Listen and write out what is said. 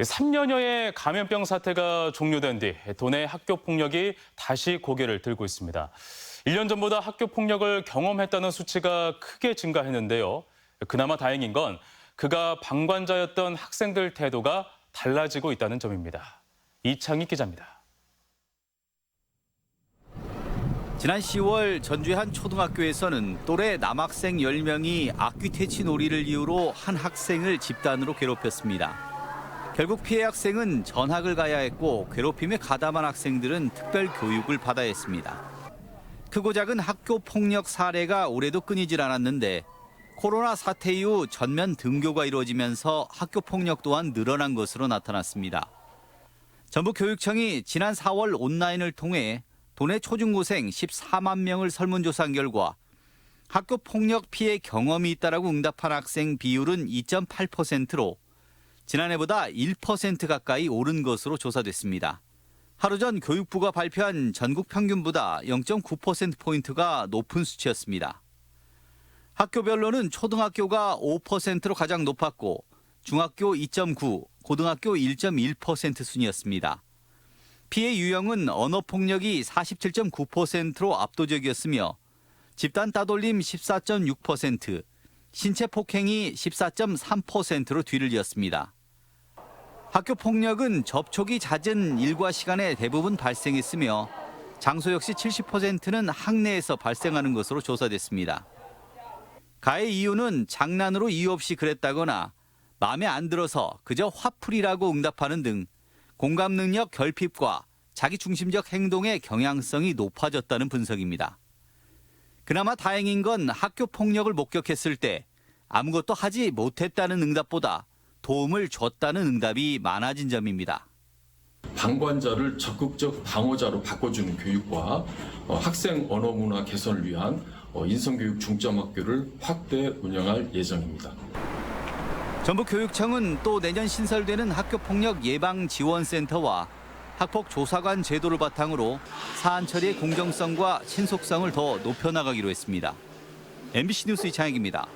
3년여의 감염병 사태가 종료된 뒤 도내 학교 폭력이 다시 고개를 들고 있습니다. 1년 전보다 학교 폭력을 경험했다는 수치가 크게 증가했는데요. 그나마 다행인 건 그가 방관자였던 학생들 태도가 달라지고 있다는 점입니다. 이창희 기자입니다. 지난 10월 전주의 한 초등학교에서는 또래 남학생 10명이 악귀 퇴치 놀이를 이유로 한 학생을 집단으로 괴롭혔습니다. 결국 피해 학생은 전학을 가야 했고 괴롭힘에 가담한 학생들은 특별 교육을 받아야 했습니다. 크고 작은 학교 폭력 사례가 올해도 끊이질 않았는데 코로나 사태 이후 전면 등교가 이루어지면서 학교 폭력 또한 늘어난 것으로 나타났습니다. 전북교육청이 지난 4월 온라인을 통해 도내 초중고생 14만 명을 설문조사한 결과 학교 폭력 피해 경험이 있다라고 응답한 학생 비율은 2.8%로 지난해보다 1% 가까이 오른 것으로 조사됐습니다. 하루 전 교육부가 발표한 전국 평균보다 0.9%포인트가 높은 수치였습니다. 학교별로는 초등학교가 5%로 가장 높았고 중학교 2.9, 고등학교 1.1% 순이었습니다. 피해 유형은 언어폭력이 47.9%로 압도적이었으며 집단 따돌림 14.6%, 신체 폭행이 14.3%로 뒤를 이었습니다. 학교 폭력은 접촉이 잦은 일과 시간에 대부분 발생했으며 장소 역시 70%는 학내에서 발생하는 것으로 조사됐습니다. 가해 이유는 장난으로 이유 없이 그랬다거나 마음에 안 들어서 그저 화풀이라고 응답하는 등 공감 능력 결핍과 자기중심적 행동의 경향성이 높아졌다는 분석입니다. 그나마 다행인 건 학교 폭력을 목격했을 때 아무것도 하지 못했다는 응답보다 도움을 줬다는 응답이 많아진 점입니다. 방관자를 적극적 방어자로 바꿔주는 교육과 학생 언어 문화 개선을 위한 인성교육 중점학교를 확대 운영할 예정입니다. 전북교육청은 또 내년 신설되는 학교폭력 예방지원센터와 학폭조사관 제도를 바탕으로 사안 처리의 공정성과 신속성을 더 높여나가기로 했습니다. MBC 뉴스 이창익입니다.